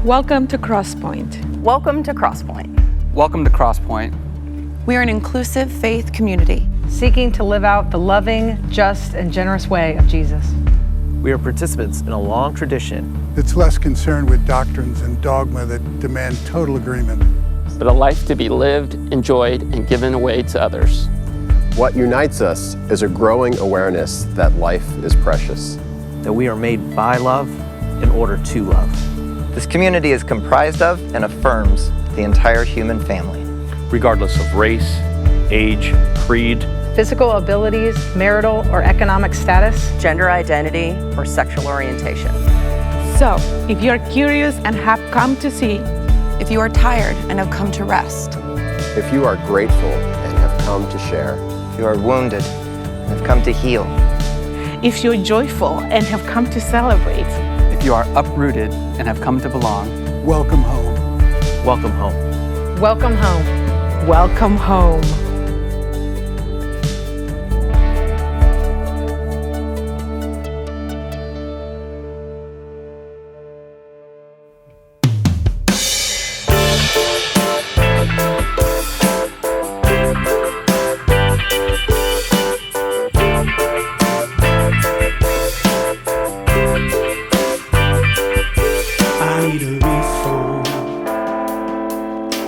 Welcome to Crosspointe. Welcome to Crosspointe. Welcome to Crosspointe. We are an inclusive faith community seeking to live out the loving, just, and generous way of Jesus. We are participants in a long tradition that's less concerned with doctrines and dogma that demand total agreement, but a life to be lived, enjoyed, and given away to others. What unites us is a growing awareness that life is precious. That we are made by love in order to love. This community is comprised of and affirms the entire human family. Regardless of race, age, creed, physical abilities, marital or economic status, gender identity, or sexual orientation. So, if you're curious and have come to see, if you are tired and have come to rest, if you are grateful and have come to share, if you are wounded and have come to heal, if you're joyful and have come to celebrate, if you are uprooted and have come to belong, welcome home. Welcome home. Welcome home. Welcome home.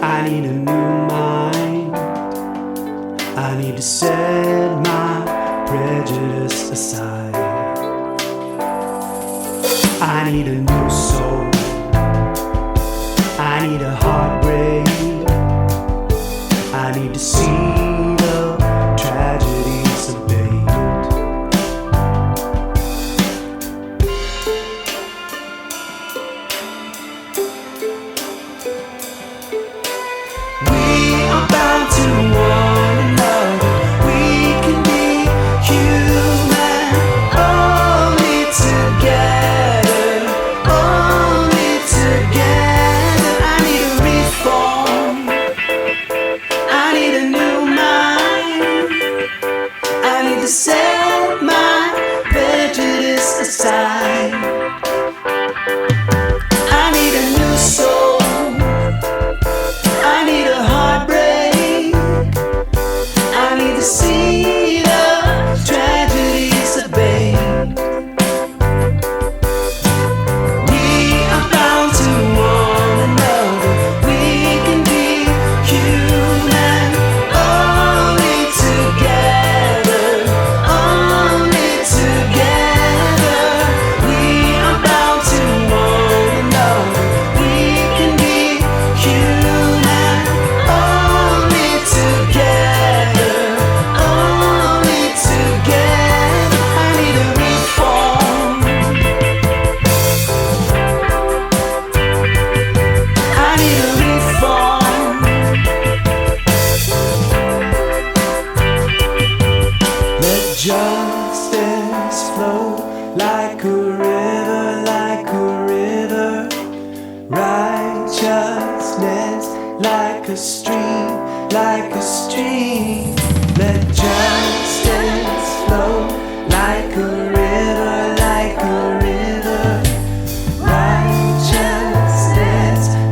I need a new mind. I need to set my prejudice aside. I need a new soul. I need a heartbreak. I need to see the tragedies abate. We are bound to one another. We can be human only together. Only together. I need a reform. I need a new mind. I need to set my prejudice aside. I need a new soul. I need a heartbreak. I need to see the tragedies abate. We are bound to one another. We can be human only together. Only together. We are bound to one another. We can be human only together. Only together. I need a reform. I need a reform. Let justice flow like a river, like a river. Righteousness like a stream, like a stream. Let justice flow like a river, like a river. Righteousness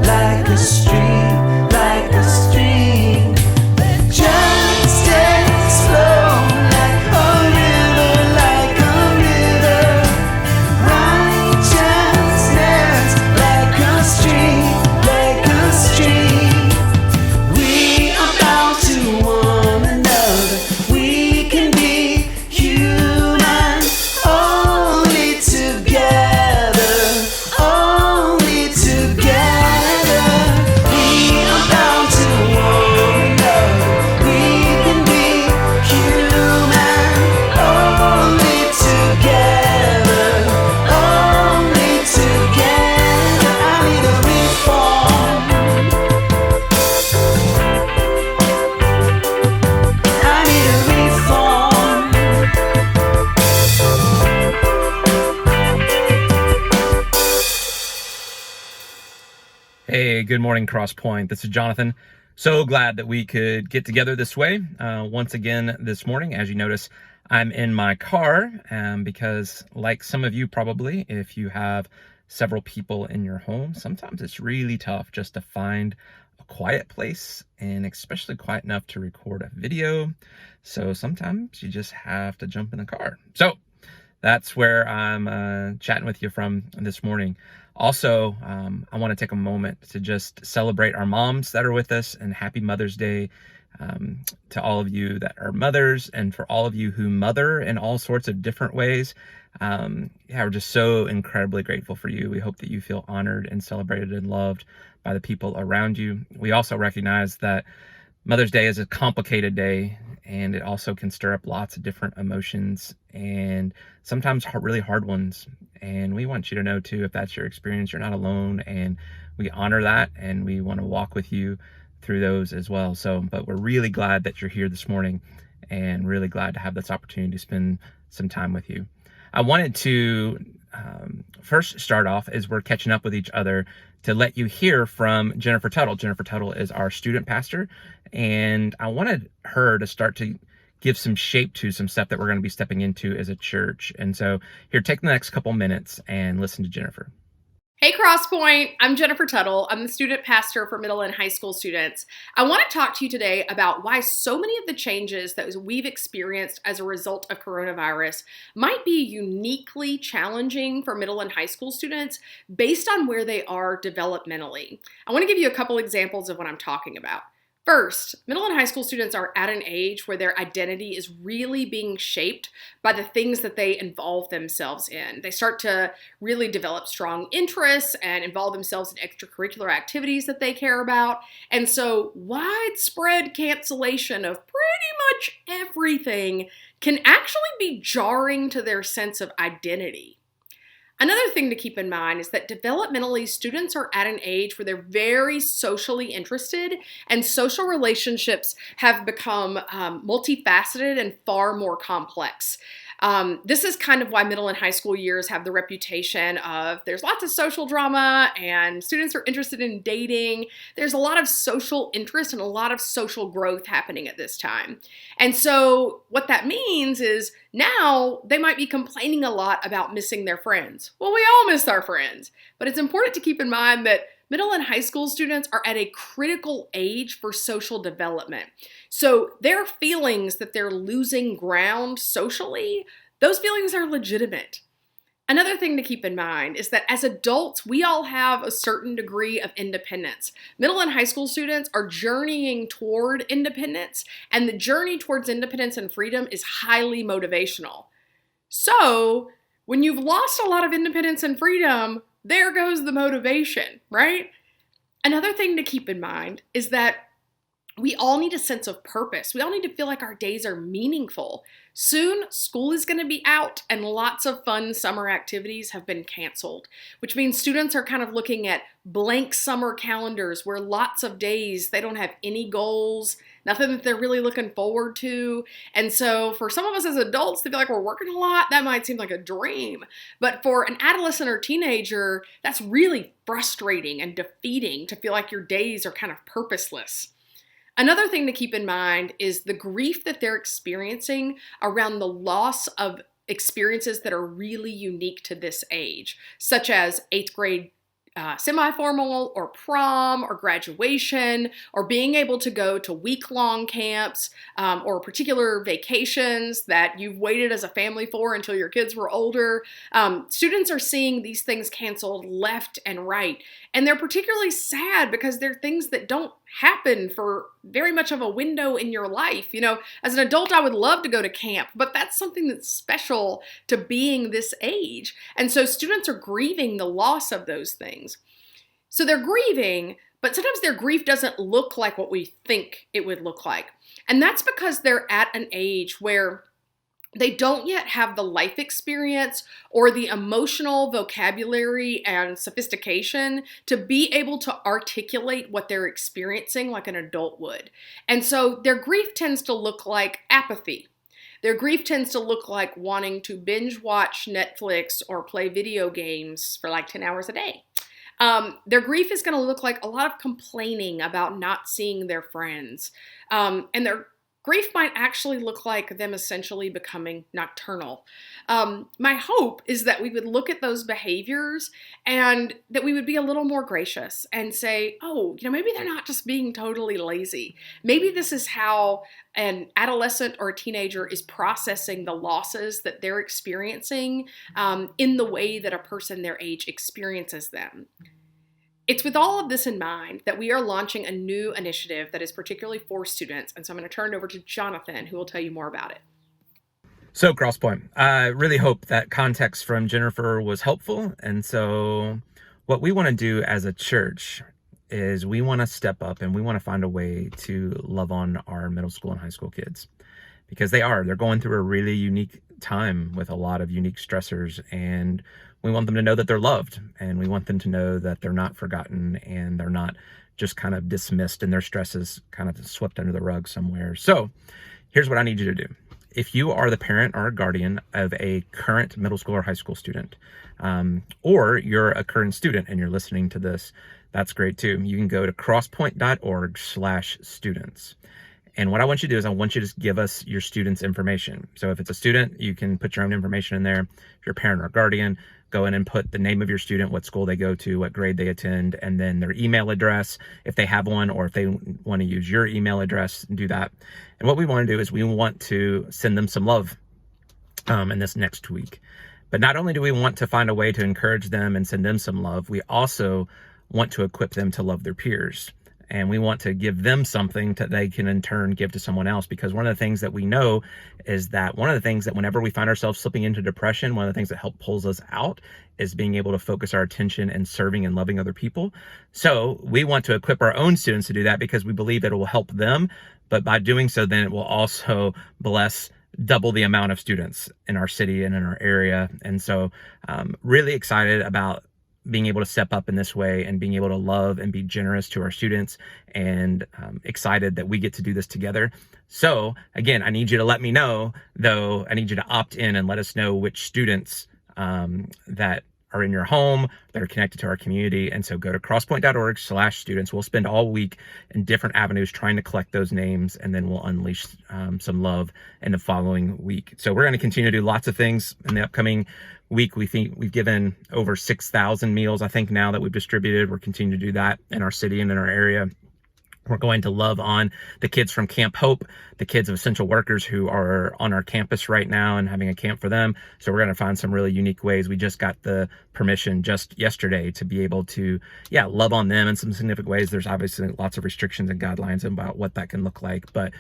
like a stream, like a stream. Let justice flow like a river, like a river. Righteousness like a stream, like a stream. We are bound to one another. We can be human only together. Only together. We are bound to one another. We can be human only together. Only together. I need a reform. I need a reform. Hey, good morning, Crosspointe. This is Jonathan. So glad that we could get together this way once again this morning. As you notice, I'm in my car because, like some of you probably, if you have several people in your home, sometimes it's really tough just to find a quiet place, and especially quiet enough to record a video. So sometimes you just have to jump in the car. So that's where I'm chatting with you from this morning. Also, I want to take a moment to just celebrate our moms that are with us, and happy Mother's Day to all of you that are mothers, and for all of you who mother in all sorts of different ways. We're just so incredibly grateful for you. We hope that you feel honored and celebrated and loved by the people around you. We also recognize that Mother's Day is a complicated day, and it also can stir up lots of different emotions, and sometimes really hard ones. And we want you to know too, if that's your experience, you're not alone, and we honor that, and we want to walk with you through those as well. But we're really glad that you're here this morning, and really glad to have this opportunity to spend some time with you. I wanted to first start off as we're catching up with each other to let you hear from Jennifer Tuttle. Jennifer Tuttle is our student pastor, and I wanted her to start to give some shape to some stuff that we're going to be stepping into as a church. And so here, take the next couple minutes and listen to Jennifer. Hey Crosspointe, I'm Jennifer Tuttle. I'm the student pastor for middle and high school students. I want to talk to you today about why so many of the changes that we've experienced as a result of coronavirus might be uniquely challenging for middle and high school students based on where they are developmentally. I want to give you a couple examples of what I'm talking about. First, middle and high school students are at an age where their identity is really being shaped by the things that they involve themselves in. They start to really develop strong interests and involve themselves in extracurricular activities that they care about. And so widespread cancellation of pretty much everything can actually be jarring to their sense of identity. Another thing to keep in mind is that developmentally, students are at an age where they're very socially interested, and social relationships have become multifaceted and far more complex. This is kind of why middle and high school years have the reputation of there's lots of social drama and students are interested in dating. There's a lot of social interest and a lot of social growth happening at this time. And so what that means is now they might be complaining a lot about missing their friends. Well, we all miss our friends, but it's important to keep in mind that middle and high school students are at a critical age for social development. So their feelings that they're losing ground socially, those feelings are legitimate. Another thing to keep in mind is that as adults, we all have a certain degree of independence. Middle and high school students are journeying toward independence, and the journey towards independence and freedom is highly motivational. So when you've lost a lot of independence and freedom, there goes the motivation, right? Another thing to keep in mind is that we all need a sense of purpose. We all need to feel like our days are meaningful. Soon, school is going to be out and lots of fun summer activities have been canceled, which means students are kind of looking at blank summer calendars where lots of days they don't have any goals, nothing that they're really looking forward to. And so for some of us as adults to feel like we're working a lot, that might seem like a dream. But for an adolescent or teenager, that's really frustrating and defeating to feel like your days are kind of purposeless. Another thing to keep in mind is the grief that they're experiencing around the loss of experiences that are really unique to this age, such as 8th grade semi-formal or prom or graduation, or being able to go to week-long camps or particular vacations that you've waited as a family for until your kids were older. Students are seeing these things canceled left and right, and they're particularly sad because they're things that don't happen for very much of a window in your life. You know, as an adult, I would love to go to camp, but that's something that's special to being this age. And so students are grieving the loss of those things. So they're grieving, but sometimes their grief doesn't look like what we think it would look like. And that's because they're at an age where they don't yet have the life experience or the emotional vocabulary and sophistication to be able to articulate what they're experiencing like an adult would. And so their grief tends to look like apathy. Their grief tends to look like wanting to binge watch Netflix or play video games for like 10 hours a day. Their grief is going to look like a lot of complaining about not seeing their friends. And grief might actually look like them essentially becoming nocturnal. My hope is that we would look at those behaviors and that we would be a little more gracious and say, oh, maybe they're not just being totally lazy. Maybe this is how an adolescent or a teenager is processing the losses that they're experiencing in the way that a person their age experiences them. It's with all of this in mind that we are launching a new initiative that is particularly for students, and so I'm going to turn it over to Jonathan, who will tell you more about it. So Crosspointe, I really hope that context from Jennifer was helpful. And so what we want to do as a church is we want to step up and we want to find a way to love on our middle school and high school kids, because they're going through a really unique time with a lot of unique stressors, and we want them to know that they're loved, and we want them to know that they're not forgotten and they're not just kind of dismissed and their stresses kind of swept under the rug somewhere. So here's what I need you to do. If you are the parent or a guardian of a current middle school or high school student, or you're a current student and you're listening to this, that's great too. You can go to crosspointe.org/students. And what I want you to do is I want you to just give us your student's information. So if it's a student, you can put your own information in there. If you're a parent or guardian, go in and put the name of your student, what school they go to, what grade they attend, and then their email address, if they have one, or if they want to use your email address, do that. And what we want to do is we want to send them some love in this next week. But not only do we want to find a way to encourage them and send them some love, we also want to equip them to love their peers. And we want to give them something that they can in turn give to someone else. Because one of the things that we know is that one of the things that whenever we find ourselves slipping into depression, one of the things that pulls us out is being able to focus our attention and serving and loving other people. So we want to equip our own students to do that because we believe that it will help them. But by doing so, then it will also bless double the amount of students in our city and in our area. And so really excited about being able to step up in this way and being able to love and be generous to our students, and excited that we get to do this together. So again, I need you to let me know, though, I need you to opt in and let us know which students that are in your home that are connected to our community. And so go to crosspointe.org/students. We'll spend all week in different avenues trying to collect those names, and then we'll unleash some love in the following week. So we're going to continue to do lots of things in the upcoming week. We think we've given over 6,000 meals, I think, now that we've distributed. We're continuing to do that in our city and in our area. We're going to love on the kids from Camp Hope, the kids of essential workers who are on our campus right now and having a camp for them. So we're going to find some really unique ways. We just got the permission just yesterday to be able to, love on them in some significant ways. There's obviously lots of restrictions and guidelines about what that can look like, but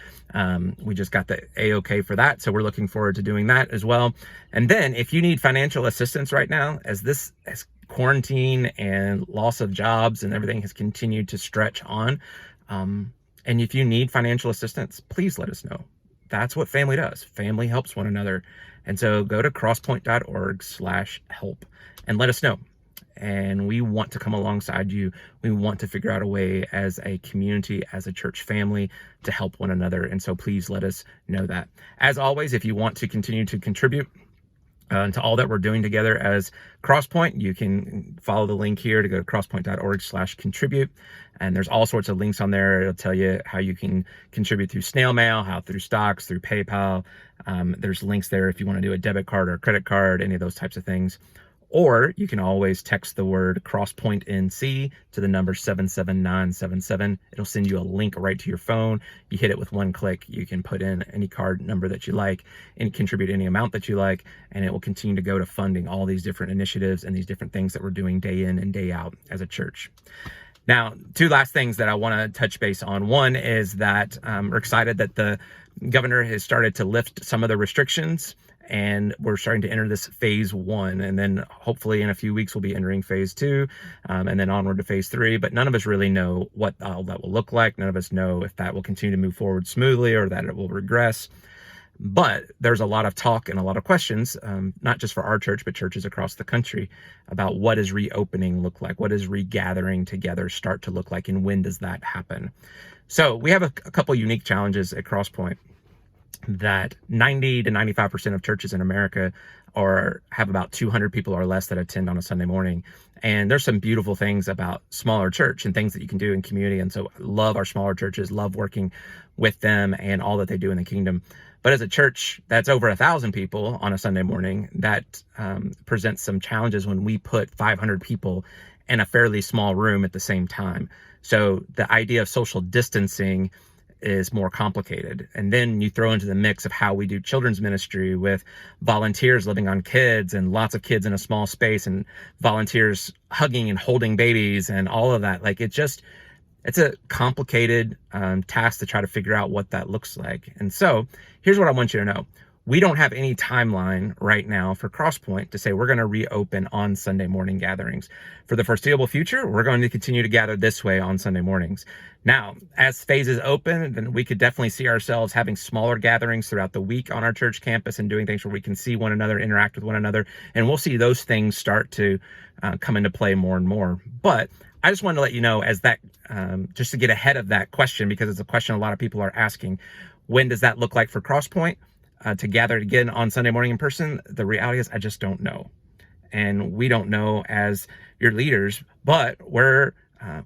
we just got the A-OK for that. So we're looking forward to doing that as well. And then if you need financial assistance right now, as quarantine and loss of jobs and everything has continued to stretch on, and if you need financial assistance, please let us know. That's what family does. Family helps one another. And so go to crosspointe.org/help and let us know. And we want to come alongside you. We want to figure out a way as a community, as a church family, to help one another. And so please let us know that. As always, if you want to continue to contribute to all that we're doing together as Crosspointe, you can follow the link here to go to crosspointe.org/contribute. And there's all sorts of links on there. It'll tell you how you can contribute through snail mail, how through stocks, through PayPal. There's links there if you want to do a debit card or a credit card, any of those types of things. Or you can always text the word crosspointenc to the number 77977. It'll send you a link right to your phone. You hit it with one click. You can put in any card number that you like and contribute any amount that you like, and it will continue to go to funding all these different initiatives and these different things that we're doing day in and day out as a church. Now, two last things that I want to touch base on. One is that we're excited that the governor has started to lift some of the restrictions, and we're starting to enter this phase 1. And then hopefully in a few weeks, we'll be entering phase 2, and then onward to phase 3. But none of us really know what all that will look like. None of us know if that will continue to move forward smoothly or that it will regress. But there's a lot of talk and a lot of questions, not just for our church, but churches across the country, about what does reopening look like? What does regathering together start to look like? And when does that happen? So we have a couple unique challenges at Crosspointe that 90 to 95% of churches in America or have about 200 people or less that attend on a Sunday morning. And there's some beautiful things about smaller church and things that you can do in community. And so I love our smaller churches, love working with them and all that they do in the kingdom. But as a church that's over 1,000 people on a Sunday morning, that presents some challenges when we put 500 people in a fairly small room at the same time. So the idea of social distancing is more complicated. And then you throw into the mix of how we do children's ministry with volunteers living on kids and lots of kids in a small space and volunteers hugging and holding babies and all of that. Like it's a complicated task to try to figure out what that looks like. And so here's what I want you to know. We don't have any timeline right now for Crosspointe to say we're going to reopen on Sunday morning gatherings. For the foreseeable future, we're going to continue to gather this way on Sunday mornings. Now, as phases open, then we could definitely see ourselves having smaller gatherings throughout the week on our church campus and doing things where we can see one another, interact with one another, and we'll see those things start to come into play more and more. But I just wanted to let you know as that, just to get ahead of that question, because it's a question a lot of people are asking, when does that look like for Crosspointe? To gather again on Sunday morning in person? The reality is I just don't know. And we don't know as your leaders, but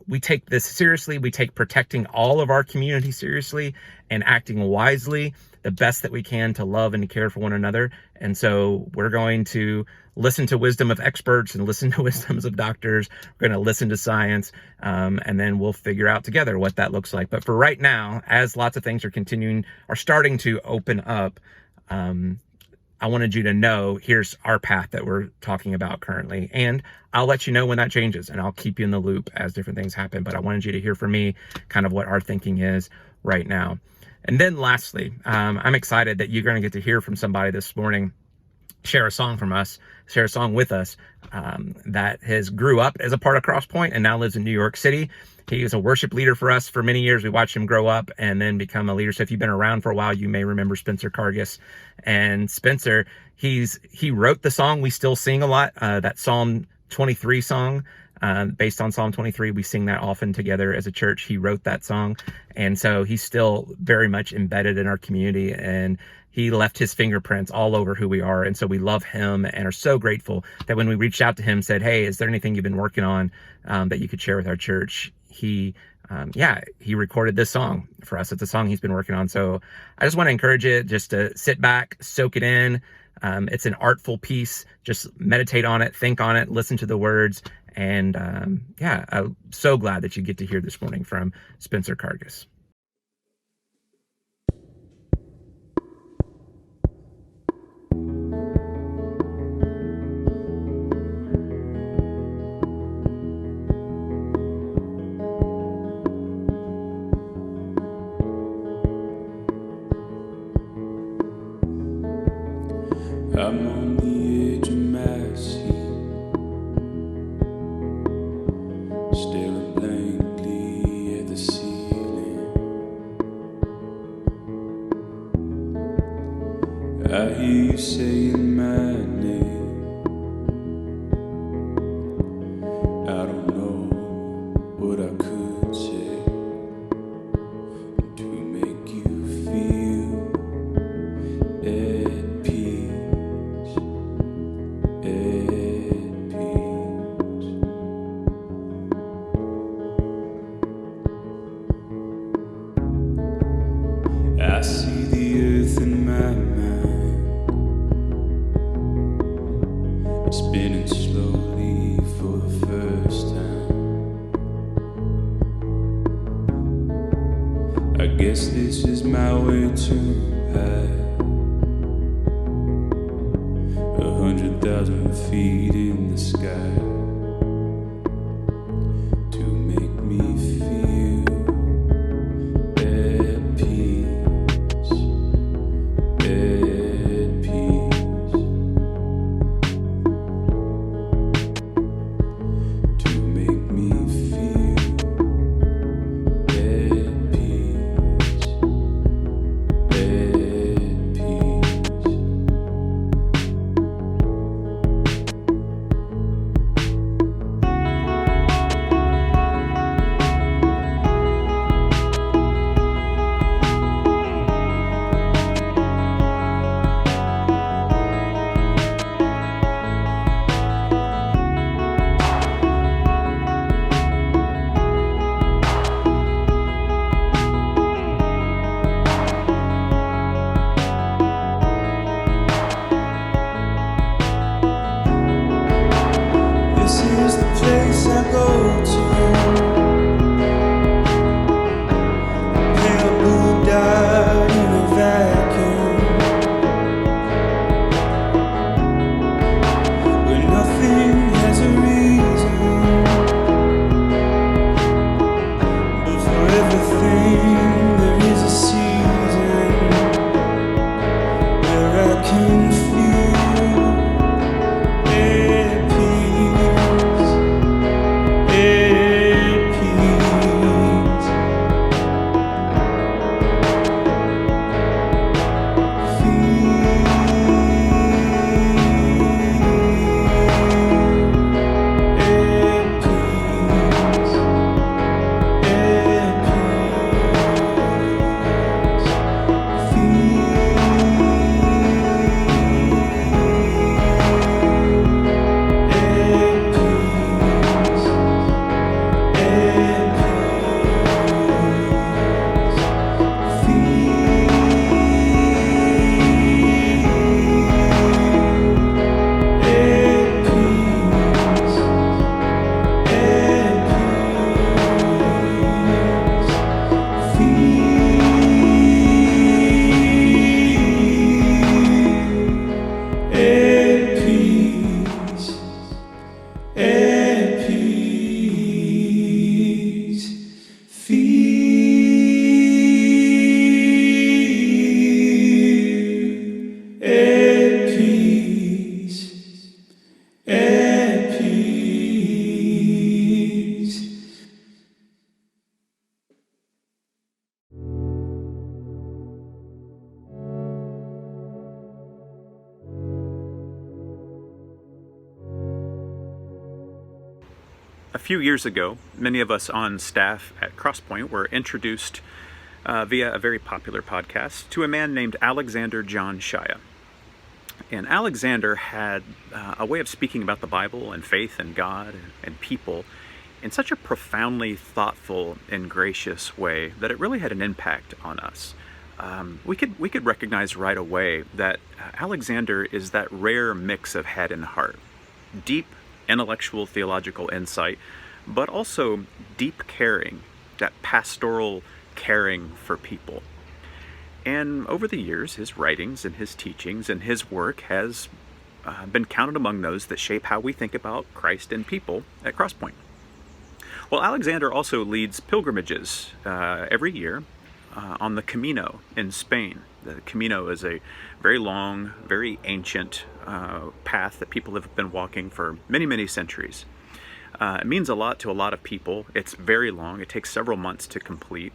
we take this seriously. We take protecting all of our community seriously and acting wisely, the best that we can to love and to care for one another. And so we're going to listen to wisdom of experts and listen to wisdoms of doctors. We're going to listen to science, and then we'll figure out together what that looks like. But for right now, as lots of things are starting to open up, I wanted you to know here's our path that we're talking about currently. And I'll let you know when that changes and I'll keep you in the loop as different things happen. But I wanted you to hear from me kind of what our thinking is right now. And then lastly, I'm excited that you're going to get to hear from somebody this morning, share a song with us that grew up as a part of Crosspointe and now lives in New York City. He was a worship leader for us for many years. We watched him grow up and then become a leader. So if you've been around for a while, you may remember Spencer Cargis. And Spencer, he wrote the song we still sing a lot, that Psalm 23 song, based on Psalm 23. We sing that often together as a church. He wrote that song. And so he's still very much embedded in our community, and he left his fingerprints all over who we are. And so we love him and are so grateful that when we reached out to him, said, hey, is there anything you've been working on that you could share with our church? He recorded this song for us. It's a song he's been working on. So I just want to encourage you just to sit back, soak it in. It's an artful piece. Just meditate on it, think on it, listen to the words. And I'm so glad that you get to hear this morning from Spencer Cargis. I'm on the edge of my seat, staring blankly at the ceiling. I hear you saying my name. I don't know what I could say to make you feel at peace. I see the earth in my mind, spinning slowly for the first time. I guess this is my way to hide 100,000 feet in the sky to make me feel at peace, at peace, to make me feel at peace, at peace. A few years ago, many of us on staff at Crosspointe were introduced via a very popular podcast to a man named Alexander John Shia. And Alexander had a way of speaking about the Bible and faith and God and people in such a profoundly thoughtful and gracious way that it really had an impact on us. We could recognize right away that Alexander is that rare mix of head and heart. Deep intellectual theological insight, but also deep caring, that pastoral caring for people. And over the years, his writings and his teachings and his work has been counted among those that shape how we think about Christ and people at Crosspointe. Well, Alexander also leads pilgrimages every year on the Camino in Spain. The Camino is a very long, very ancient path that people have been walking for many, many centuries. It means a lot to a lot of people. It's very long. It takes several months to complete.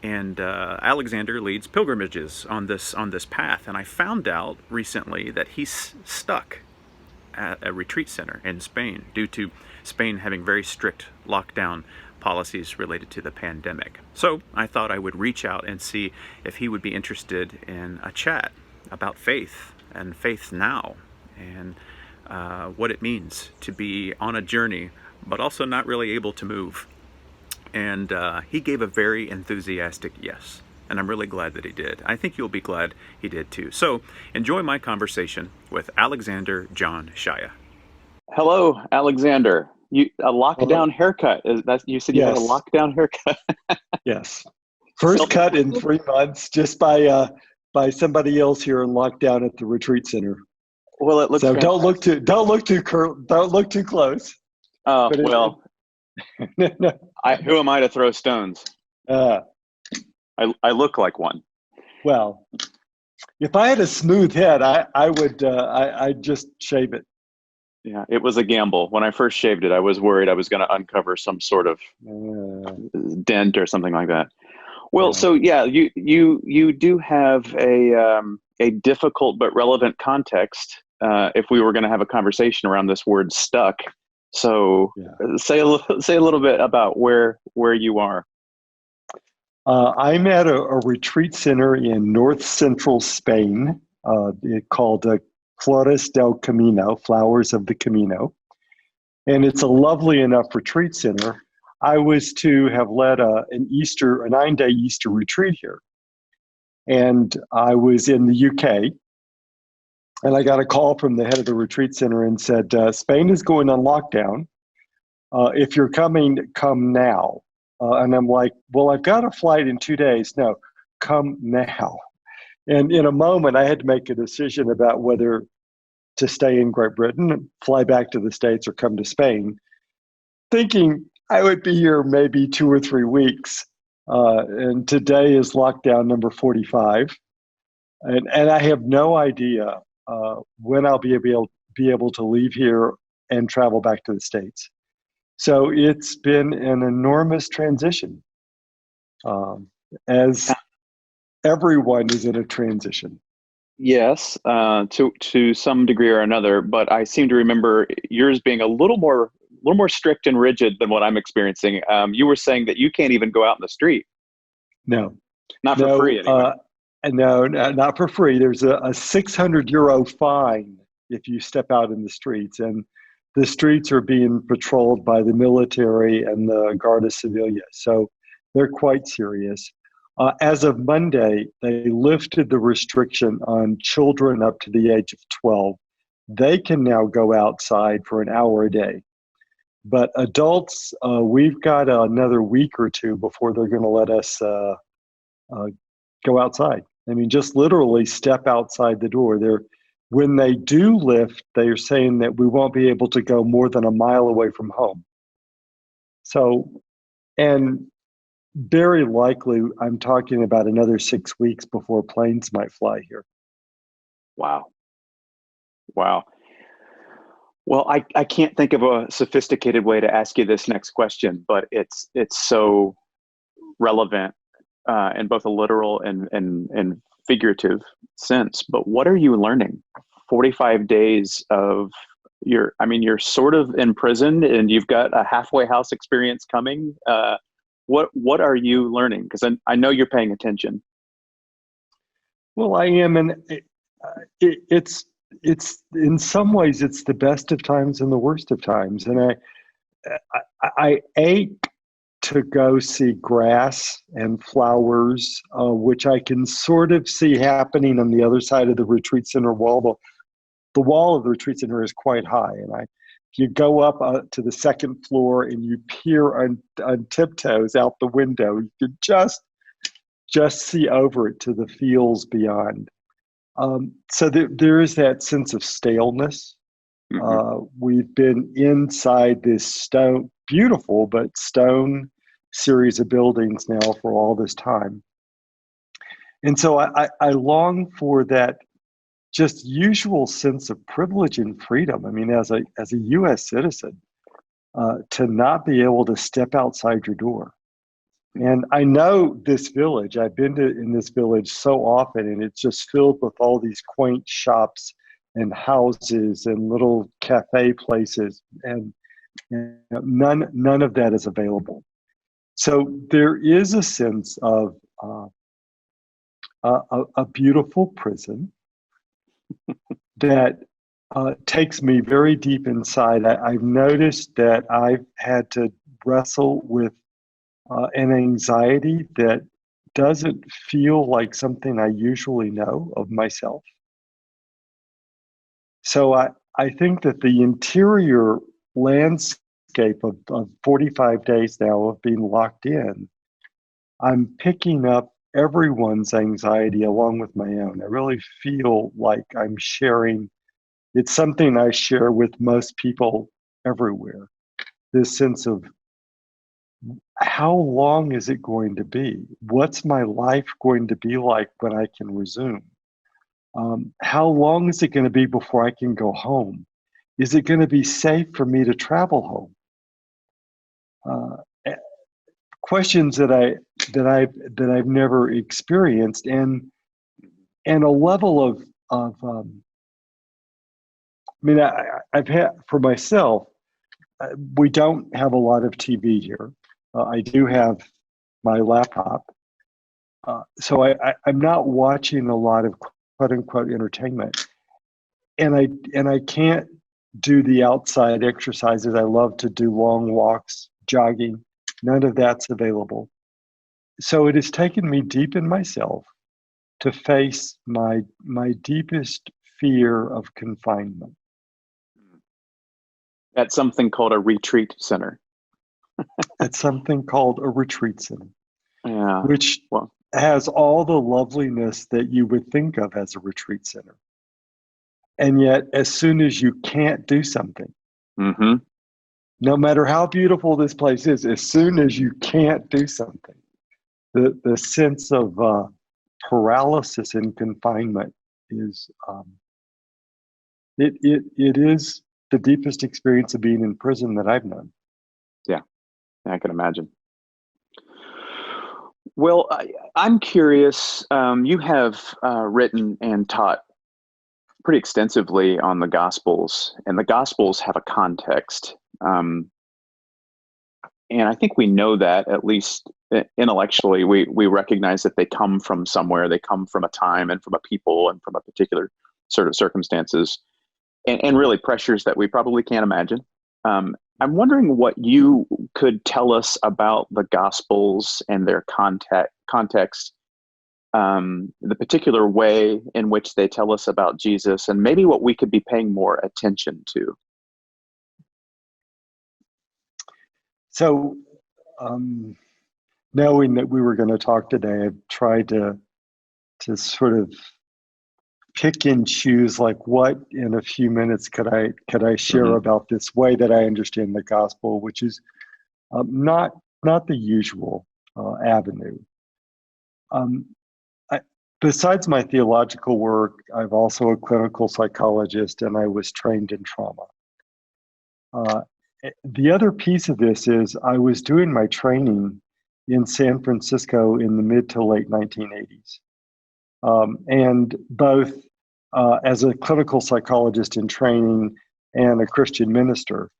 And Alexander leads pilgrimages on this path. And I found out recently that he's stuck at a retreat center in Spain due to Spain having very strict lockdown policies related to the pandemic. So I thought I would reach out and see if he would be interested in a chat about faith and faith now and what it means to be on a journey but also not really able to move. And he gave a very enthusiastic yes, and I'm really glad that he did. I think you'll be glad he did too. So enjoy my conversation with Alexander John Shia. Hello, Alexander. A lockdown haircut. You said you had a lockdown haircut. Yes. First cut in 3 months, just by somebody else here in lockdown at the retreat center. Well, it looks. So don't look too close. Oh well. No. Who am I to throw stones? I look like one. Well, if I had a smooth head, I would. I'd just shave it. Yeah, it was a gamble. When I first shaved it, I was worried I was going to uncover some sort of dent or something like that. Well, so yeah, you do have a difficult but relevant context if we were going to have a conversation around this word "stuck." So say a little bit about where you are. I'm at a retreat center in north central Spain. Called Flores del Camino, Flowers of the Camino. And it's a lovely enough retreat center. I was to have led a 9-day Easter retreat here. And I was in the UK, and I got a call from the head of the retreat center and said, Spain is going on lockdown. If you're coming, come now. And I'm like, well, I've got a flight in 2 days. No, come now. And in a moment, I had to make a decision about whether to stay in Great Britain, fly back to the States, or come to Spain, thinking I would be here maybe 2 or 3 weeks. And today is lockdown number 45. And I have no idea when I'll be able to leave here and travel back to the States. So it's been an enormous transition, as everyone is in a transition. Yes, to some degree or another, but I seem to remember yours being a little more strict and rigid than what I'm experiencing. You were saying that you can't even go out in the street. No, not for free anyway. No, not for free. There's a €600 fine if you step out in the streets, and the streets are being patrolled by the military and the Guardia Civil. So they're quite serious. As of Monday, they lifted the restriction on children up to the age of 12. They can now go outside for an hour a day. But adults, we've got another week or two before they're going to let us go outside. I mean, just literally step outside the door. When they do lift, they're saying that we won't be able to go more than a mile away from home. So, and very likely, I'm talking about another 6 weeks before planes might fly here. Wow. Well, I can't think of a sophisticated way to ask you this next question, but it's so relevant in both a literal and figurative sense. But what are you learning? 45 days of you're sort of imprisoned, and you've got a halfway house experience coming. What are you learning? Because I know you're paying attention. Well, I am, and it's in some ways it's the best of times and the worst of times, and I ache to go see grass and flowers, which I can sort of see happening on the other side of the retreat center wall. The wall of the retreat center is quite high, and if you go up to the second floor and you peer on tiptoes out the window, you can just see over it to the fields beyond. So there is that sense of staleness. We've been inside this beautiful but stone series of buildings now for all this time. And so I long for that just usual sense of privilege and freedom. I mean, as a U.S. citizen, to not be able to step outside your door. And I know this village. I've been in this village so often, and it's just filled with all these quaint shops and houses and little cafe places, and none of that is available. So there is a sense of a beautiful prison that takes me very deep inside. I've noticed that I've had to wrestle with an anxiety that doesn't feel like something I usually know of myself. So I think that the interior landscape of 45 days now of being locked in, I'm picking up everyone's anxiety along with my own. I really feel like I'm sharing. It's something I share with most people everywhere. This sense of, how long is it going to be? What's my life going to be like when I can resume? How long is it going to be before I can go home? Is it going to be safe for me to travel home? Questions that I've never experienced, and a level of I mean, I've had, for myself, we don't have a lot of TV here. I do have my laptop, so I'm not watching a lot of quote unquote entertainment, and I can't do the outside exercises. I love to do long walks, jogging. None of that's available. So it has taken me deep in myself to face my deepest fear of confinement. At something called a retreat center. At something called a retreat center. Yeah. Which has all the loveliness that you would think of as a retreat center. And yet, as soon as you can't do something, no matter how beautiful this place is, as soon as you can't do something, the sense of paralysis and confinement is it is the deepest experience of being in prison that I've known. Yeah, I can imagine. Well, I'm curious. You have written and taught pretty extensively on the Gospels, and the Gospels have a context. And I think we know that, at least intellectually, we recognize that they come from somewhere. They come from a time and from a people and from a particular sort of circumstances, and really pressures that we probably can't imagine. I'm wondering what you could tell us about the Gospels and their context, the particular way in which they tell us about Jesus, and maybe what we could be paying more attention to. So, knowing that we were going to talk today, I've tried to sort of pick and choose, like, what in a few minutes could I share about this way that I understand the gospel, which is not the usual avenue. Besides my theological work, I'm also a clinical psychologist, and I was trained in trauma. The other piece of this is I was doing my training in San Francisco in the mid to late 1980s. And both as a clinical psychologist in training and a Christian minister.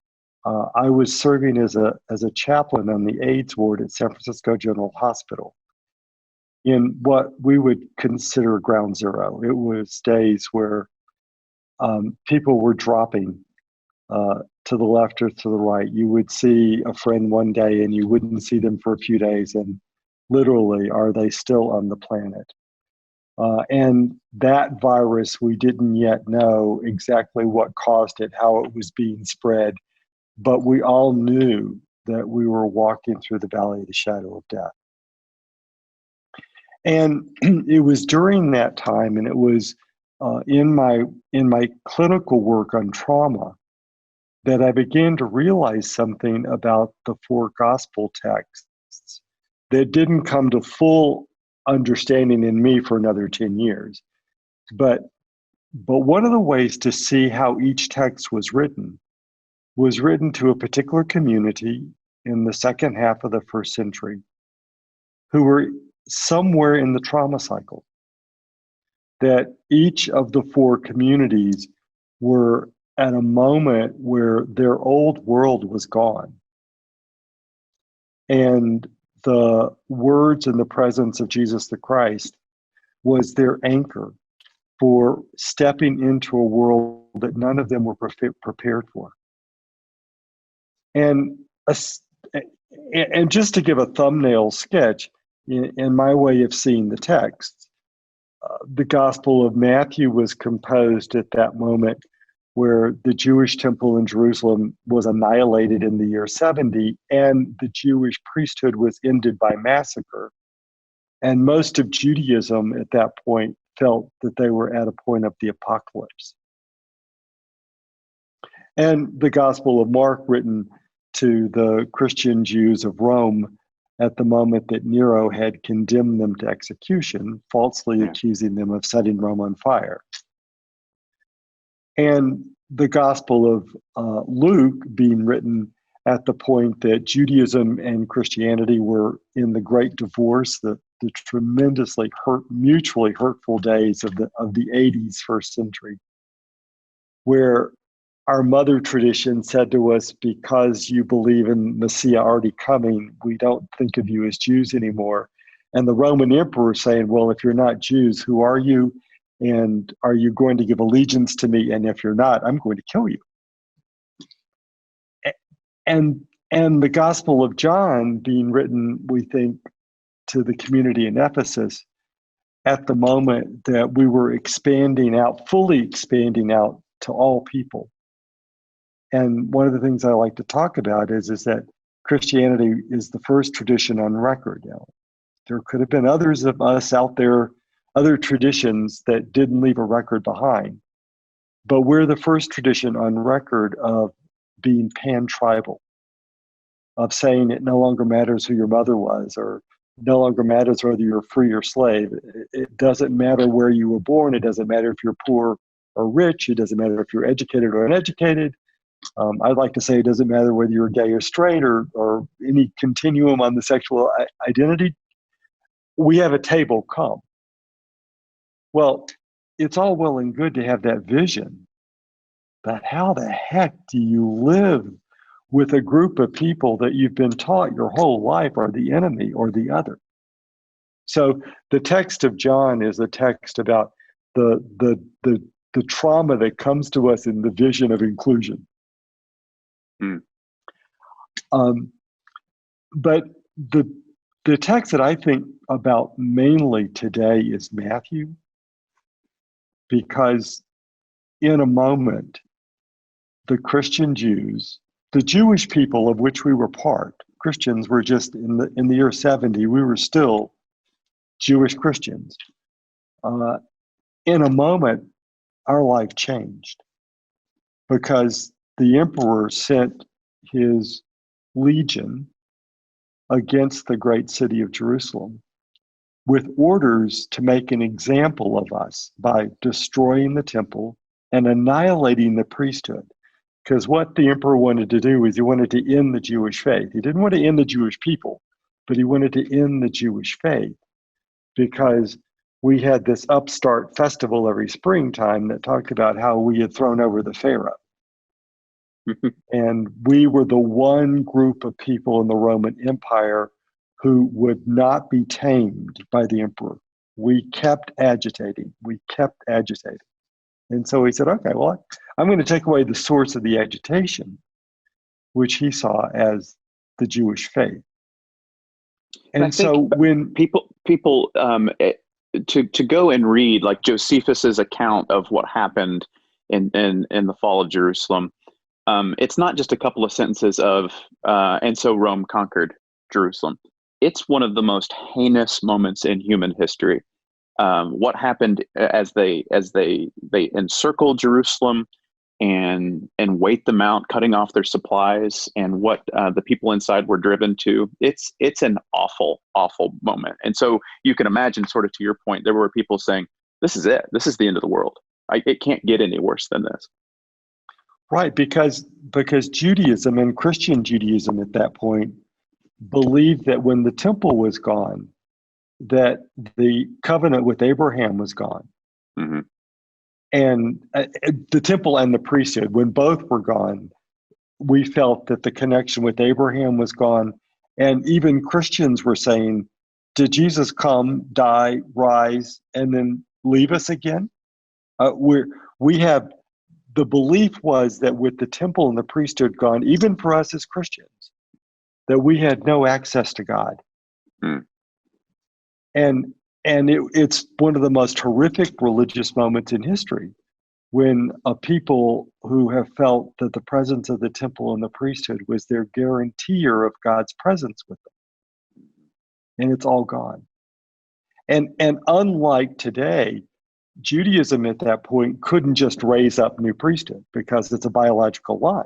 I was serving as a chaplain on the AIDS ward at San Francisco General Hospital in what we would consider ground zero. It was days where people were dropping to the left or to the right. You would see a friend one day and you wouldn't see them for a few days, and literally, are they still on the planet? And that virus, we didn't yet know exactly what caused it, how it was being spread, but we all knew that we were walking through the valley of the shadow of death. And it was during that time, and it was in my clinical work on trauma, that I began to realize something about the four gospel texts that didn't come to full understanding in me for another 10 years. But one of the ways to see how each text was written to a particular community in the second half of the first century who were somewhere in the trauma cycle. That each of the four communities were at a moment where their old world was gone. And the words and the presence of Jesus the Christ was their anchor for stepping into a world that none of them were prepared for. And just to give a thumbnail sketch, in my way of seeing the text, the Gospel of Matthew was composed at that moment where the Jewish temple in Jerusalem was annihilated in the year 70, and the Jewish priesthood was ended by massacre. And most of Judaism at that point felt that they were at a point of the apocalypse. And the Gospel of Mark, written to the Christian Jews of Rome at the moment that Nero had condemned them to execution, falsely accusing them of setting Rome on fire. And the Gospel of Luke being written at the point that Judaism and Christianity were in the great divorce, the tremendously mutually hurtful days of the 80s first century, where our mother tradition said to us, because you believe in Messiah already coming, we don't think of you as Jews anymore. And the Roman emperor saying, well, if you're not Jews, who are you? And are you going to give allegiance to me? And if you're not, I'm going to kill you. And the Gospel of John being written, we think, to the community in Ephesus at the moment that we were fully expanding out to all people. And one of the things I like to talk about is that Christianity is the first tradition on record. Now, there could have been others of us out there, other traditions that didn't leave a record behind. But we're the first tradition on record of being pan-tribal, of saying it no longer matters who your mother was, or no longer matters whether you're free or slave. It doesn't matter where you were born. It doesn't matter if you're poor or rich. It doesn't matter if you're educated or uneducated. I'd like to say it doesn't matter whether you're gay or straight or any continuum on the sexual identity. We have a table, come. Well, it's all well and good to have that vision, but how the heck do you live with a group of people that you've been taught your whole life are the enemy or the other? So the text of John is a text about the trauma that comes to us in the vision of inclusion. But the text that I think about mainly today is Matthew, because in a moment, the Christian Jews, the Jewish people of which we were part, Christians were just in the year 70, we were still Jewish Christians. In a moment, our life changed because the emperor sent his legion against the great city of Jerusalem with orders to make an example of us by destroying the temple and annihilating the priesthood. Because what the emperor wanted to do is he wanted to end the Jewish faith. He didn't want to end the Jewish people, but he wanted to end the Jewish faith, because we had this upstart festival every springtime that talked about how we had thrown over the Pharaoh. And we were the one group of people in the Roman Empire who would not be tamed by the emperor. We kept agitating. And so he said, okay, well, I'm going to take away the source of the agitation, which he saw as the Jewish faith. And so when people to go and read like Josephus's account of what happened in the fall of Jerusalem, it's not just a couple of sentences of and so Rome conquered Jerusalem. It's one of the most heinous moments in human history. What happened as they encircled Jerusalem and wait them out, cutting off their supplies, and what the people inside were driven to. It's an awful, awful moment. And so you can imagine, sort of to your point, there were people saying, "This is it. This is the end of the world. It can't get any worse than this." Right, because Judaism and Christian Judaism at that point believed that when the temple was gone, that the covenant with Abraham was gone. Mm-hmm. And the temple and the priesthood, when both were gone, we felt that the connection with Abraham was gone. And even Christians were saying, did Jesus come, die, rise, and then leave us again? The belief was that with the temple and the priesthood gone, even for us as Christians, that we had no access to God. Mm. And it's one of the most horrific religious moments in history when a people who have felt that the presence of the temple and the priesthood was their guarantor of God's presence with them. And it's all gone. And unlike today, Judaism at that point couldn't just raise up new priesthood because it's a biological line.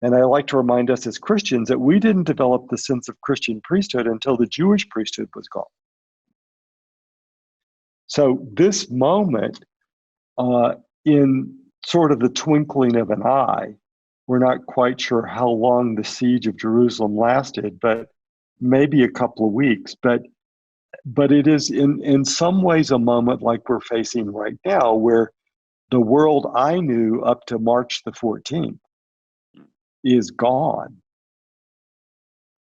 And I like to remind us as Christians that we didn't develop the sense of Christian priesthood until the Jewish priesthood was gone. So this moment, in sort of the twinkling of an eye, we're not quite sure how long the siege of Jerusalem lasted, but maybe a couple of weeks. But it is in some ways a moment like we're facing right now, where the world I knew up to March the 14th is gone.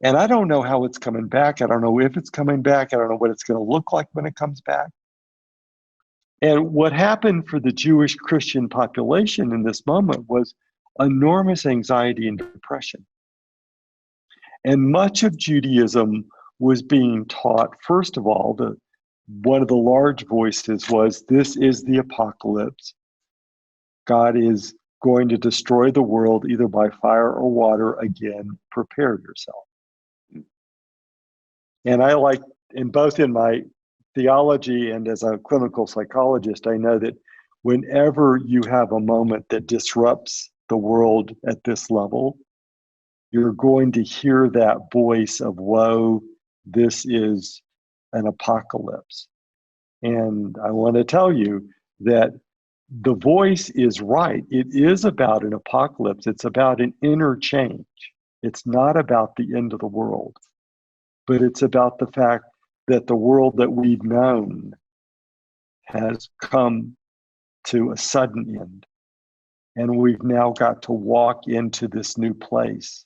And I don't know how it's coming back. I don't know if it's coming back. I don't know what it's going to look like when it comes back. And what happened for the Jewish Christian population in this moment was enormous anxiety and depression. And much of Judaism was being taught, first of all, one of the large voices was, this is the apocalypse. God is going to destroy the world either by fire or water. Again, prepare yourself. And I like, both in my theology and as a clinical psychologist, I know that whenever you have a moment that disrupts the world at this level, you're going to hear that voice of woe, this is an apocalypse. And I want to tell you that the voice is right. It is about an apocalypse. It's about an inner change. It's not about the end of the world, but it's about the fact that the world that we've known has come to a sudden end. And we've now got to walk into this new place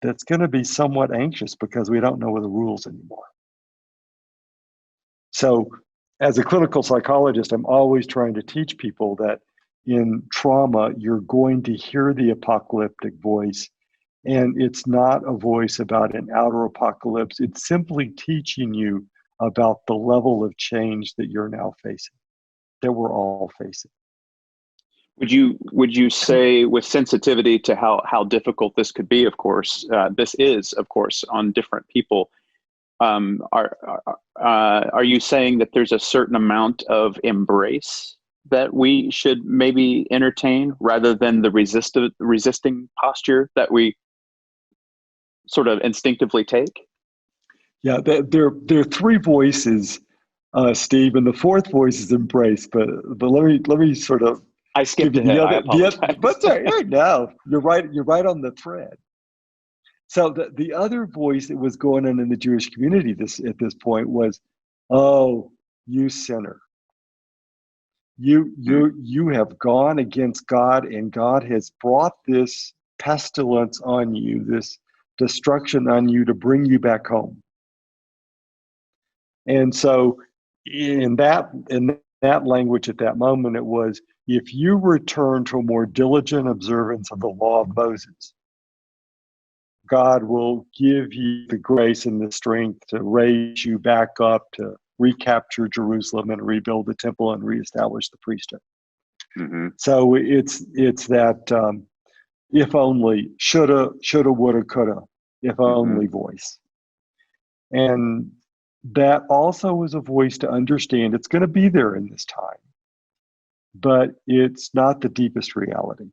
that's going to be somewhat anxious because we don't know the rules anymore. So as a clinical psychologist, I'm always trying to teach people that in trauma, you're going to hear the apocalyptic voice. And it's not a voice about an outer apocalypse. It's simply teaching you about the level of change that you're now facing, that we're all facing. Would you say, with sensitivity to how difficult this could be, of course, this is, of course, on different people, are you saying that there's a certain amount of embrace that we should maybe entertain rather than the resisting posture that we sort of instinctively take? Yeah, there are three voices, Steve, and the fourth voice is embrace. But let me sort of. I skipped ahead. I apologize. But sorry, no, you're right. You're right on the thread. So the other voice that was going on in the Jewish community at this point was, "Oh, you sinner! You have gone against God, and God has brought this pestilence on you, this destruction on you, to bring you back home. And so in that language at that moment, it was, if you return to a more diligent observance of the law of Moses, God will give you the grace and the strength to raise you back up, to recapture Jerusalem and rebuild the temple and reestablish the priesthood. Mm-hmm. So it's that if only, shoulda, woulda, coulda, if only voice. And that also is a voice to understand it's going to be there in this time, but it's not the deepest reality.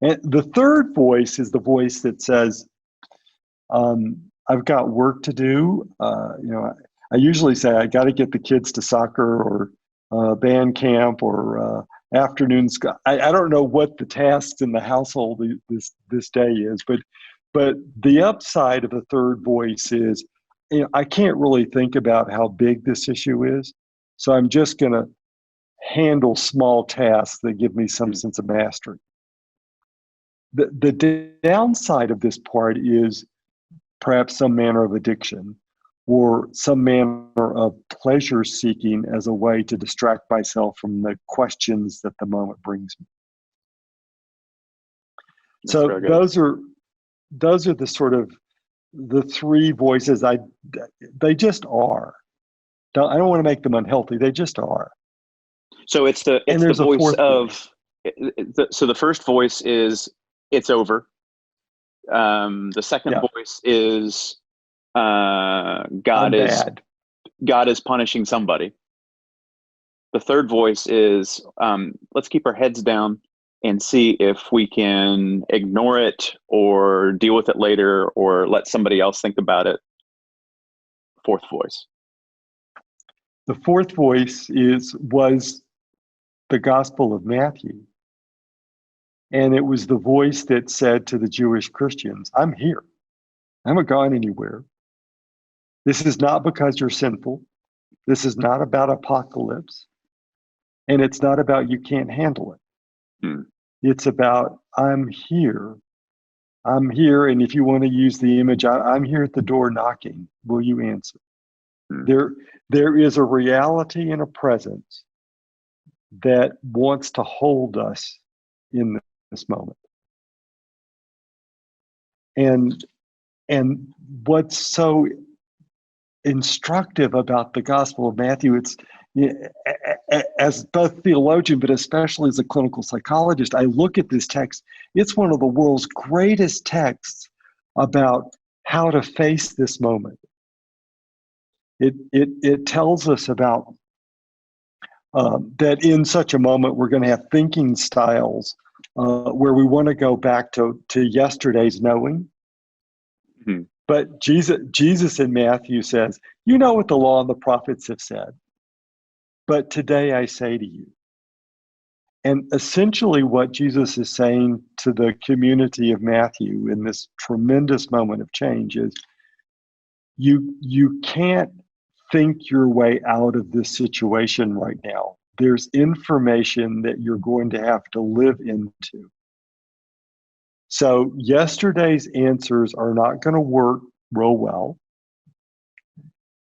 And the third voice is the voice that says, I've got work to do. I usually say I got to get the kids to soccer or band camp or afternoon school. I don't know what the tasks in the household this day is, but the upside of the third voice is, I can't really think about how big this issue is, so I'm just going to handle small tasks that give me some sense of mastery. The downside of this part is perhaps some manner of addiction or some manner of pleasure seeking as a way to distract myself from the questions that the moment brings me. So those are the sort of the three voices. They just are. I don't want to make them unhealthy. They just are. So it's the voice of. So the first voice is it's over. The second voice is God is punishing somebody. The third voice is let's keep our heads down and see if we can ignore it or deal with it later or let somebody else think about it. Fourth voice. The fourth voice was the Gospel of Matthew. And it was the voice that said to the Jewish Christians, I'm here. I haven't gone anywhere. This is not because you're sinful. This is not about apocalypse. And it's not about you can't handle it. It's about I'm here. I'm here. And if you want to use the image, I'm here at the door knocking. Will you answer? There is a reality and a presence that wants to hold us in this moment. And what's so instructive about the Gospel of Matthew, it's, as both theologian, but especially as a clinical psychologist, I look at this text, it's one of the world's greatest texts about how to face this moment. It tells us about that in such a moment, we're going to have thinking styles where we want to go back to yesterday's knowing. But Jesus in Matthew says, you know what the law and the prophets have said, but today I say to you. And essentially what Jesus is saying to the community of Matthew in this tremendous moment of change is, you can't think your way out of this situation right now. There's information that you're going to have to live into. So yesterday's answers are not going to work real well.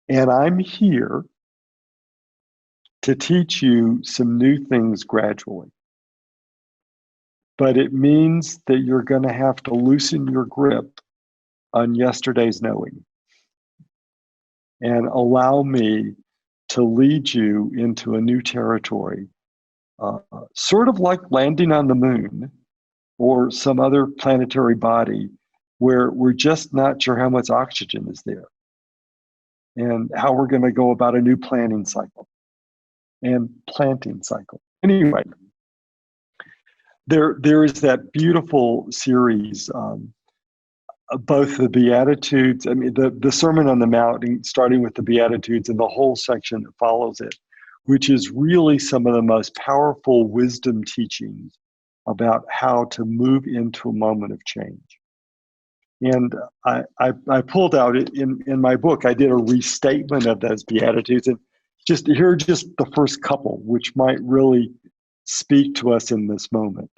And I'm here to teach you some new things gradually. But it means that you're going to have to loosen your grip on yesterday's knowing and allow me to lead you into a new territory, sort of like landing on the moon or some other planetary body where we're just not sure how much oxygen is there and how we're going to go about a new planning cycle and planting cycle. Anyway, there is that beautiful series, both the Beatitudes, the Sermon on the Mount, starting with the Beatitudes and the whole section that follows it, which is really some of the most powerful wisdom teachings about how to move into a moment of change. And I pulled out in my book, I did a restatement of those Beatitudes, and just the first couple, which might really speak to us in this moment.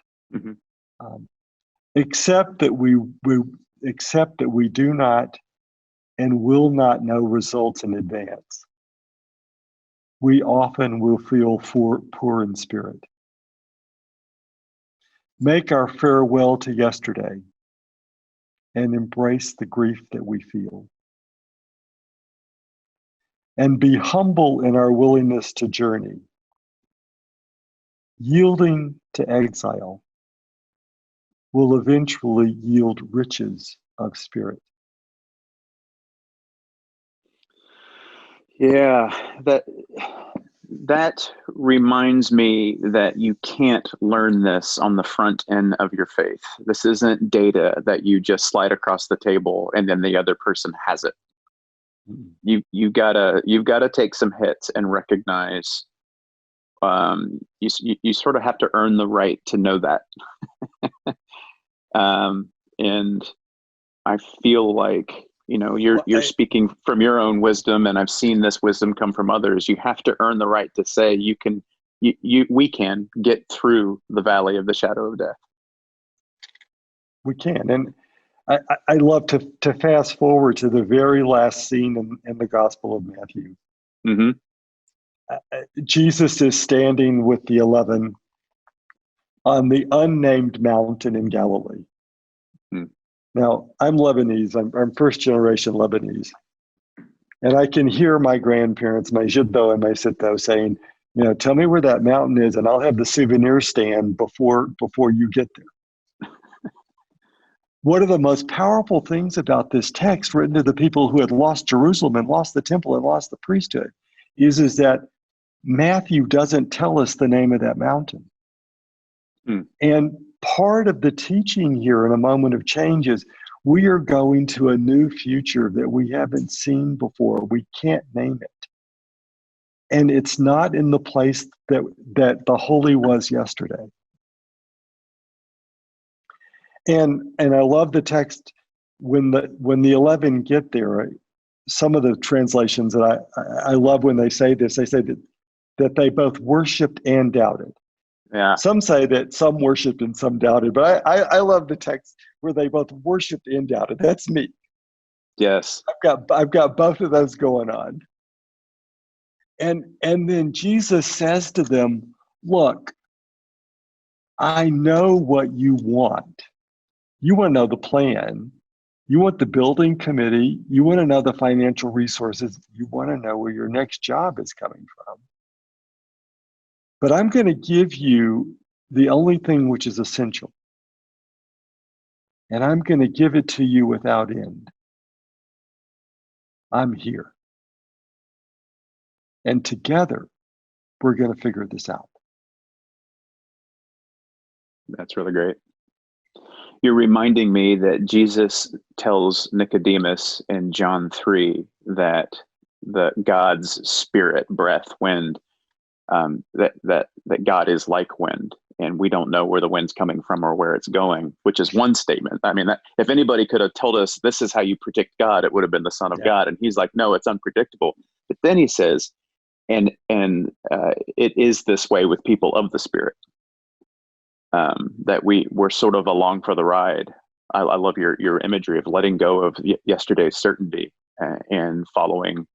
Accept that we do not and will not know results in advance. We often will feel poor in spirit. Make our farewell to yesterday and embrace the grief that we feel. And be humble in our willingness to journey. Yielding to exile will eventually yield riches of spirit. Yeah, that reminds me that you can't learn this on the front end of your faith. This isn't data that you just slide across the table and then the other person has it. You've gotta take some hits and recognize. You sort of have to earn the right to know that. And I feel like, you're speaking from your own wisdom, and I've seen this wisdom come from others. You have to earn the right to say we can get through the valley of the shadow of death. We can. And I love to fast forward to the very last scene in the Gospel of Matthew. Jesus is standing with the 11 on the unnamed mountain in Galilee. Now, I'm Lebanese. I'm first generation Lebanese. And I can hear my grandparents, my Jiddo and my Sitto, saying, tell me where that mountain is and I'll have the souvenir stand before you get there. One of the most powerful things about this text written to the people who had lost Jerusalem and lost the temple and lost the priesthood is that Matthew doesn't tell us the name of that mountain. And part of the teaching here in a moment of change is we are going to a new future that we haven't seen before. We can't name it. And it's not in the place that the holy was yesterday. And I love the text when the 11 get there. Some of the translations that I love when they say this, they say that they both worshiped and doubted. Yeah. Some say that some worshipped and some doubted, but I love the text where they both worshipped and doubted. That's me. Yes. I've got both of those going on. And then Jesus says to them, look, I know what you want. You want to know the plan. You want the building committee. You want to know the financial resources. You want to know where your next job is coming from. But I'm going to give you the only thing which is essential. And I'm going to give it to you without end. I'm here. And together, we're going to figure this out. That's really great. You're reminding me that Jesus tells Nicodemus in John 3 that God's spirit, breath, wind, that God is like wind, and we don't know where the wind's coming from or where it's going, which is one statement. I mean, if anybody could have told us this is how you predict God, it would have been the Son of God. And he's like, no, it's unpredictable. But then he says, and it is this way with people of the Spirit, that we're sort of along for the ride. I love your imagery of letting go of yesterday's certainty and following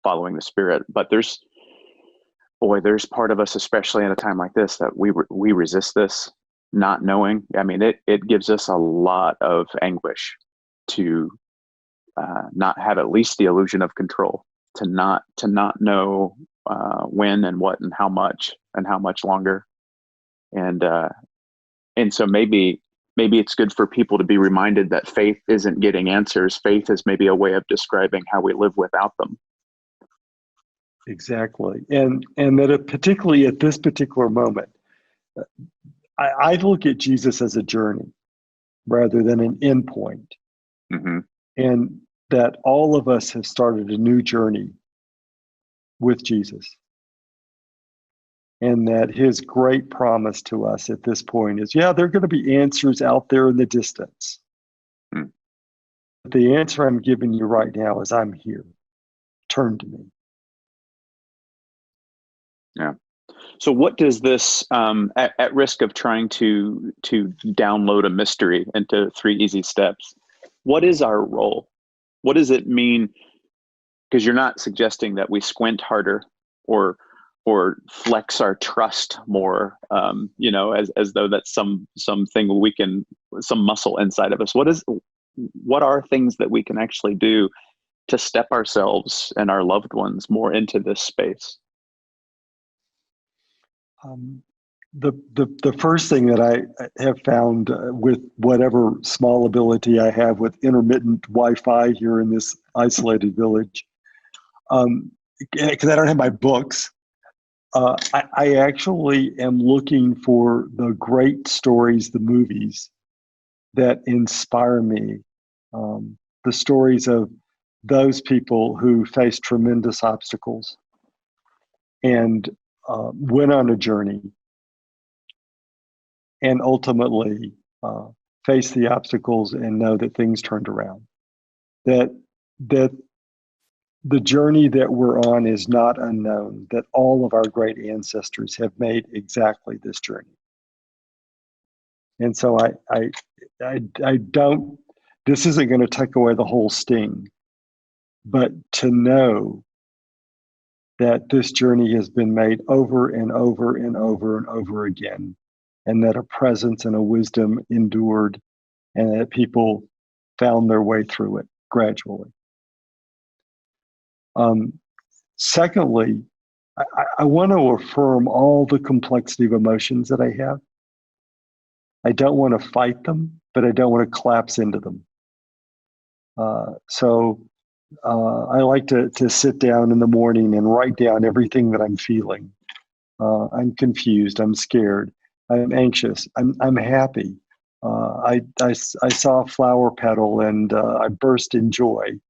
the Spirit. But there's part of us, especially at a time like this, that we resist this, not knowing. I mean, it gives us a lot of anguish to not have at least the illusion of control, to not know when and what and how much longer. And so maybe it's good for people to be reminded that faith isn't getting answers. Faith is maybe a way of describing how we live without them. Exactly. And that particularly at this particular moment, I look at Jesus as a journey rather than an endpoint. And that all of us have started a new journey with Jesus. And that his great promise to us at this point is, there are going to be answers out there in the distance. But the answer I'm giving you right now is I'm here. Turn to me. Yeah. So what does this, at risk of trying to download a mystery into 3 easy steps, what is our role? What does it mean? Because you're not suggesting that we squint harder or flex our trust more, as though that's something we can, some muscle inside of us. What are things that we can actually do to step ourselves and our loved ones more into this space? The first thing that I have found with whatever small ability I have with intermittent Wi-Fi here in this isolated village, because I don't have my books, I actually am looking for the great stories, the movies that inspire me, the stories of those people who face tremendous obstacles and went on a journey and ultimately face the obstacles and know that things turned around. That the journey that we're on is not unknown, that all of our great ancestors have made exactly this journey. And so I don't, this isn't going to take away the whole sting, but to know that this journey has been made over and over and over and over again, and that a presence and a wisdom endured, and that people found their way through it gradually. Secondly, I want to affirm all the complexity of emotions that I have. I don't want to fight them, but I don't want to collapse into them. So I like to sit down in the morning and write down everything that I'm feeling. I'm confused. I'm scared. I'm anxious. I'm happy. I saw a flower petal and I burst in joy.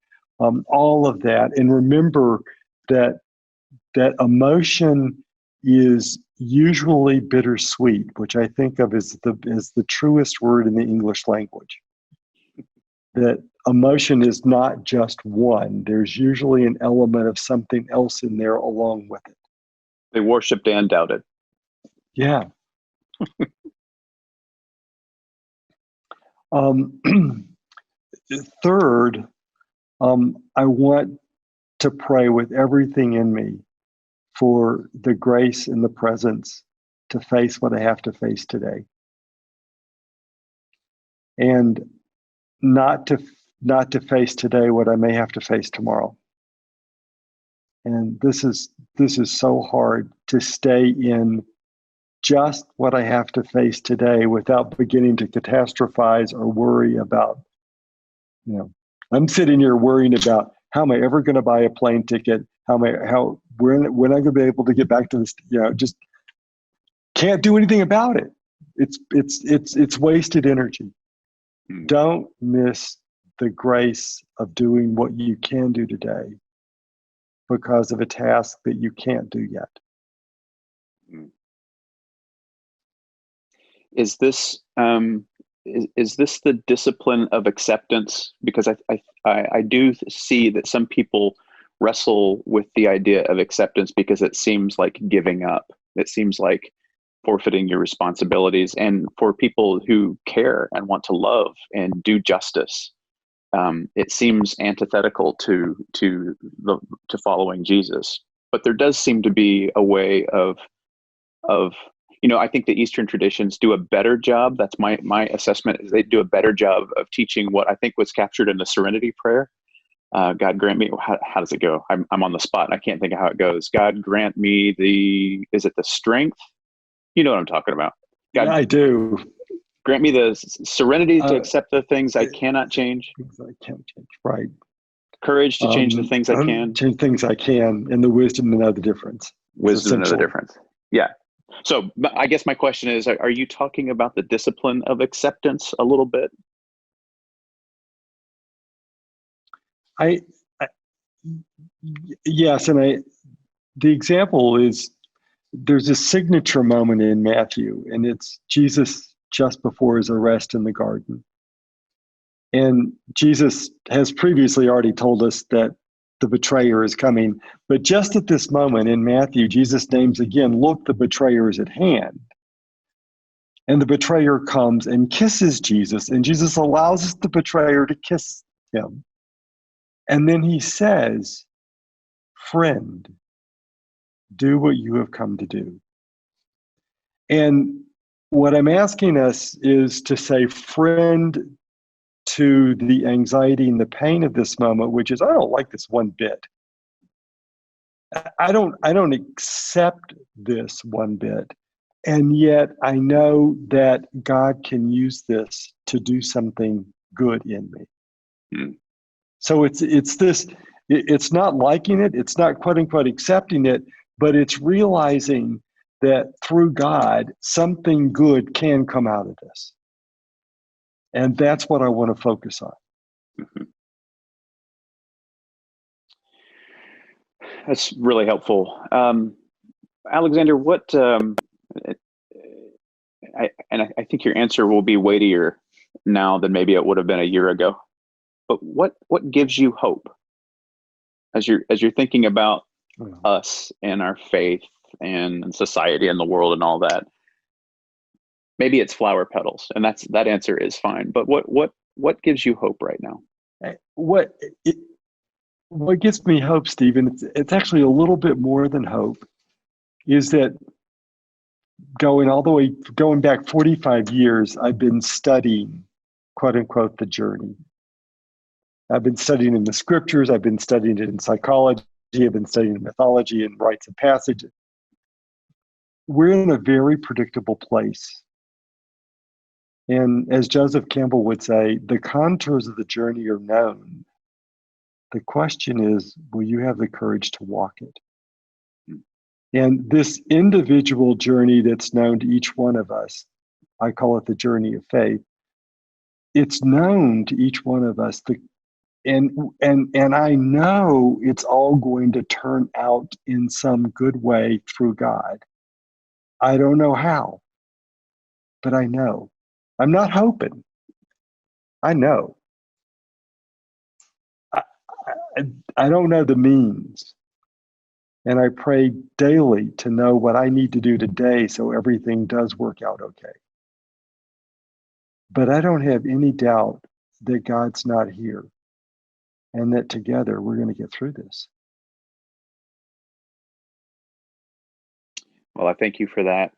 All of that, and remember that emotion is usually bittersweet, which I think of as the truest word in the English language. That emotion is not just one. There's usually an element of something else in there along with it. They worshipped and doubted. Yeah. Third, I want to pray with everything in me for the grace and the presence to face what I have to face today. And not to face today what I may have to face tomorrow. And this is so hard to stay in just what I have to face today without beginning to catastrophize or worry about, I'm sitting here worrying about how am I ever going to buy a plane ticket? When am I going to be able to get back to this? Just can't do anything about it. It's wasted energy. Don't miss the grace of doing what you can do today because of a task that you can't do yet. Is this the discipline of acceptance? Because I do see that some people wrestle with the idea of acceptance because it seems like giving up. It seems like forfeiting your responsibilities. And for people who care and want to love and do justice, it seems antithetical to following Jesus. But there does seem to be a way of I think the Eastern traditions do a better job. That's my assessment, is they do a better job of teaching what I think was captured in the Serenity Prayer. God grant me, how does it go? I'm on the spot and I can't think of how it goes. God grant me is it the strength? You know what I'm talking about. God, yeah, I do. Grant me the serenity to accept the things I cannot change. Things I can't change, right. Courage to change the things I can. Change things I can, and the wisdom to know the difference. Wisdom to know the difference. Yeah. So I guess my question is, are you talking about the discipline of acceptance a little bit? Yes, and the example is, there's a signature moment in Matthew, and it's Jesus just before his arrest in the garden. And Jesus has previously already told us that the betrayer is coming. But just at this moment in Matthew, Jesus names again, look, the betrayer is at hand. And the betrayer comes and kisses Jesus, and Jesus allows the betrayer to kiss him. And then he says, friend, do what you have come to do. And what I'm asking us is to say, friend, to the anxiety and the pain of this moment, which is, I don't like this one bit. I don't accept this one bit. And yet I know that God can use this to do something good in me. So it's this, it's not liking it, it's not quote unquote accepting it, but it's realizing that through God, something good can come out of this. And that's what I want to focus on. That's really helpful. Alexander, what, I think your answer will be weightier now than maybe it would have been a year ago. But what gives you hope as you're thinking about us and our faith and society and the world and all that? Maybe it's flower petals, and that answer is fine. But what gives you hope right now? What gives me hope, Stephen, it's actually a little bit more than hope, is that going back 45 years, I've been studying, quote unquote, the journey. I've been studying in the scriptures, I've been studying it in psychology, I've been studying mythology and rites of passage. We're in a very predictable place. And as Joseph Campbell would say, the contours of the journey are known. The question is, will you have the courage to walk it? And this individual journey that's known to each one of us, I call it the journey of faith. It's known to each one of us. And I know it's all going to turn out in some good way through God. I don't know how, but I know. I'm not hoping. I know. I don't know the means. And I pray daily to know what I need to do today so everything does work out okay. But I don't have any doubt that God's not here and that together we're going to get through this. Well, I thank you for that.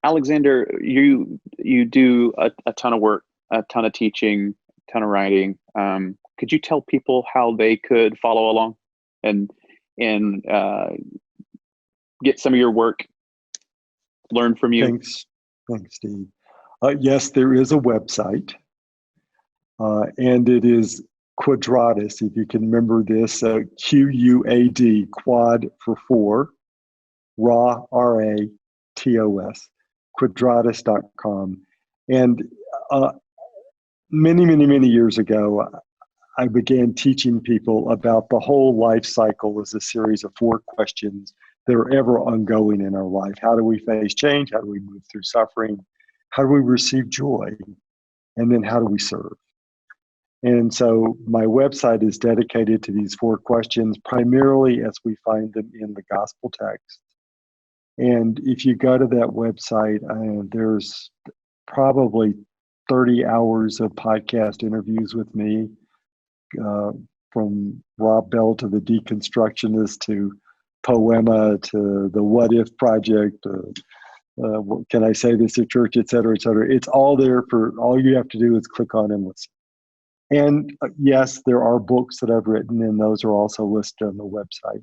Alexander, you do a ton of work, a ton of teaching, a ton of writing. Could you tell people how they could follow along and get some of your work, learn from you? Thanks, Steve. Yes, there is a website, and it is Quadratus, if you can remember this, QUAD, quad for four, RATOS, quadratus.com. And many years ago, I began teaching people about the whole life cycle as a series of 4 questions that are ever ongoing in our life. How do we face change? How do we move through suffering? How do we receive joy? And then how do we serve? And so my website is dedicated to these 4 questions, primarily as we find them in the gospel text. And if you go to that website, there's probably 30 hours of podcast interviews with me, from Rob Bell to the Deconstructionist to Poema to the What If Project, Can I Say This at Church, et cetera, et cetera. It's all there for, all you have to do is click on and listen. And yes, there are books that I've written, and those are also listed on the website.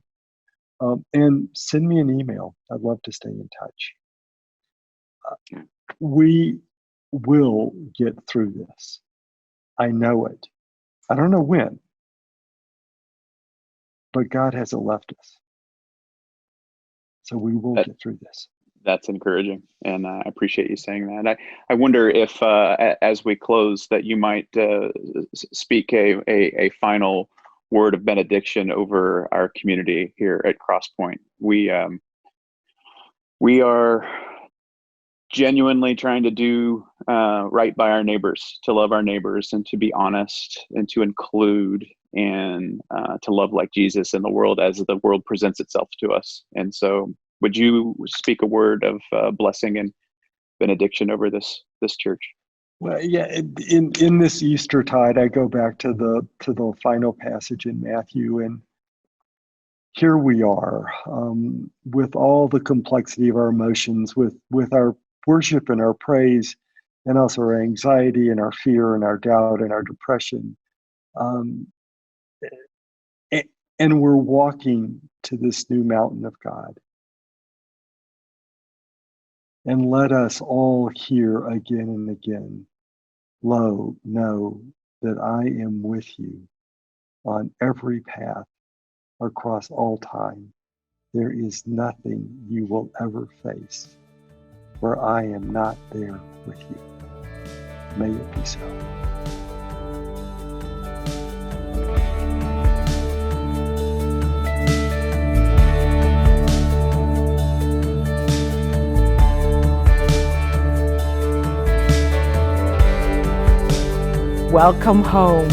And send me an email. I'd love to stay in touch. We will get through this. I know it. I don't know when, but God hasn't left us. So we will get through this. That's encouraging, and I appreciate you saying that. I wonder if, as we close, that you might speak a final word of benediction over our community here at Crosspointe. We are genuinely trying to do right by our neighbors, to love our neighbors, and to be honest, and to include, and to love like Jesus in the world as the world presents itself to us. And so would you speak a word of blessing and benediction over this church? Well, yeah, in this Eastertide, I go back to the final passage in Matthew, and here we are with all the complexity of our emotions, with our worship and our praise, and also our anxiety and our fear and our doubt and our depression. And we're walking to this new mountain of God. And let us all hear again and again, lo, know that I am with you on every path across all time. There is nothing you will ever face where I am not there with you. May it be so. Welcome home.